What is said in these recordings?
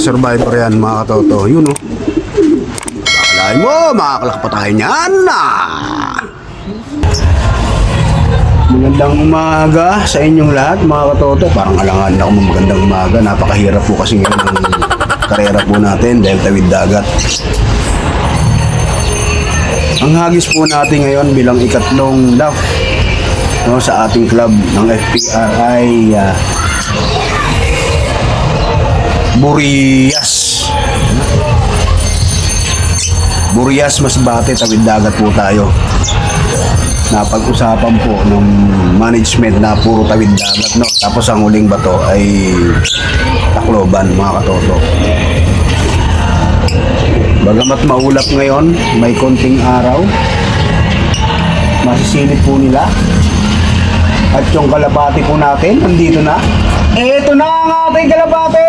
Naka-survivor yan mga katoto. Yun oh. Akalain mo, makakalak pa tayo niyan na. Magandang umaga sa inyong lahat mga katoto. Parang alangan ako magandang umaga. Napakahirap po kasi ngayon ang karera po natin dahil tawid dagat. Ang hagis po natin ngayon bilang ikatlong lap sa ating club ng FPR ay Burias Masbate, tawid dagat po tayo. Napag-usapan po ng management na puro tawid dagat, no? Tapos ang huling bato ay Tacloban mga katoto. Bagamat maulap ngayon, may konting araw, masisilip po nila. At yung kalapati po natin, nandito na. Ito na ang ating kalapati!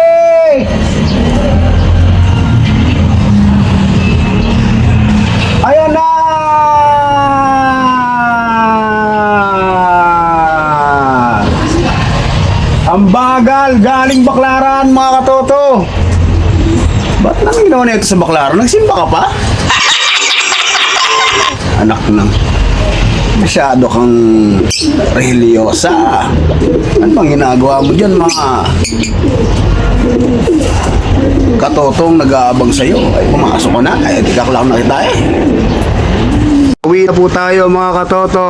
Ayan na! Ang bagal, galing Baklaran mga katoto. Ba't nang ginawa na ito sa Baklaran? Nagsimba ka pa? Anak nang masyado kang religyosa. Ano bang ginagawa mo dyan mga katotong nag-aabang sa'yo? Ay pumasok ko na, ay tigak lang nakita eh. Uwi na po tayo mga katoto.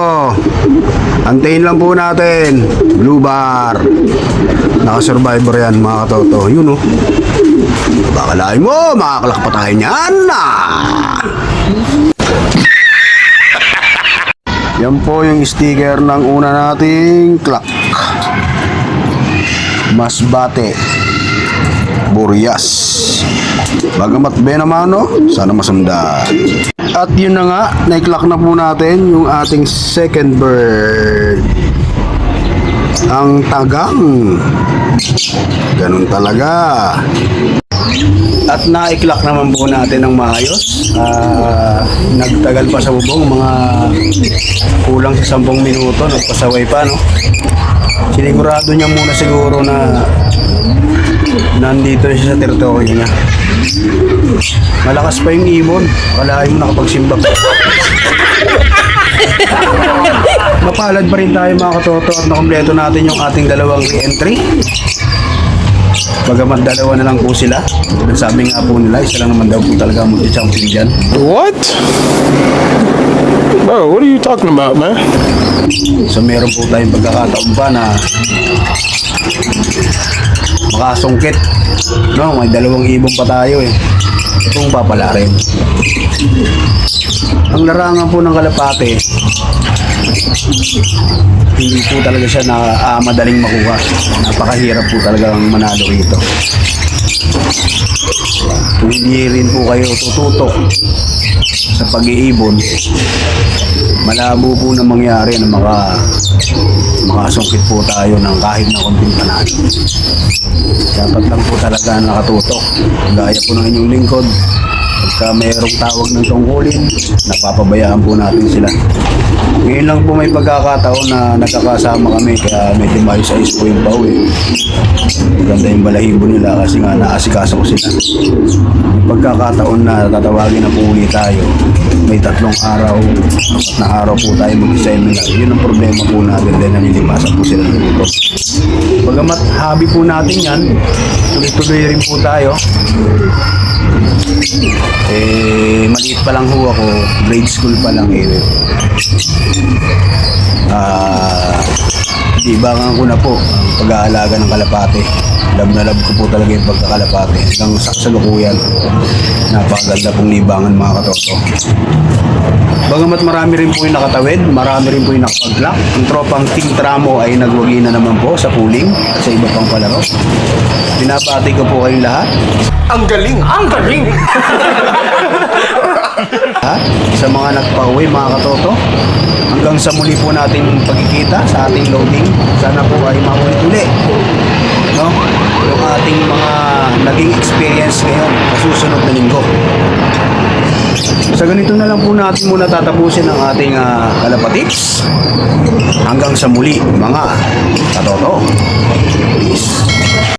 Antayin lang po natin. Blue bar. Naka-survivor yan mga katoto. Yun oh. Bakalain mo, makakalak pa tayo niyan na. Yan po yung sticker ng una nating clock. Masbate Burias. Bagamat benamano, sana masunda. At yun na nga, na-clock na po natin yung ating second bird. Ang tagang. Ganun talaga. At na-clock naman po natin ng maayos. Nagtagal pa sa bubong, mga kulang sa 10 minuto, nagpasaway pa, no? Sinigurado niya muna siguro na nandito na siya sa teritoryo niya. Malakas pa yung ibon, akalain mo nakapagsimba pa. Mapalad pa rin tayo mga katoto at nakompleto natin yung ating dalawang re-entry. Bagamat dalawa na lang po sila. Sabi nga po nila, isa lang naman daw po talaga multi-champion dyan. What? Bro, what are you talking about, man? So meron po tayong pagkakataon pa na makasungkit. No, may 2,000 pa tayo eh. Itong papala rin. Ang larangan po ng kalapate, hindi po talaga siya na madaling makuha. Napakahirap po talaga ang manalo rito. Kung hindi rin po kayo tututok sa pag-iibon, malabo po na mangyari na makasungkit po tayo ng kahit na konting panalo. Dapat lang po talaga nakatutok. Gaya po ng inyong lingkod. Pagka mayroong tawag ng tungkulin, napapabayaan po natin sila. Ngayon lang po may pagkakataon na nagkakasama kami, kaya medyo maayos-ayos po yung pauwi. Maganda yung balahibo nila kasi nga naasikaso ko sila. May pagkakataon na tatawagin na po ulit tayo. May 3 araw, 4 na araw po tayo mag-seminar. Yun ang problema po natin dahil nalilipasan po sila dito. Bagamat hobby po natin yan, tuloy-tuloy rin po tayo. Maliit pa lang ho ako, grade school pa lang ibangan ko na po ang pag-aalaga ng kalapate. Love na love ko po talaga yung pagkakalapate. Hanggang sa kasalukuyan, napakaganda pong libangan mga katoto. Bagamat marami rin po yung nakatawid, marami rin po yung nakapag-lock. Ang tropang Team Tramo ay nagwagi na naman po sa pooling at sa iba pang palaro. Binabati ko po kayong lahat. Ang galing! Ang galing! Sa mga nagpa-uwi mga katoto, hanggang sa muli po nating pagkikita sa ating loading. Sana po ay maulit-uli, no? Yung ating mga naging experience ngayon sa susunod na linggo. Sa ganito na lang po natin muna tatapusin ang ating kalapatips. Hanggang sa muli mga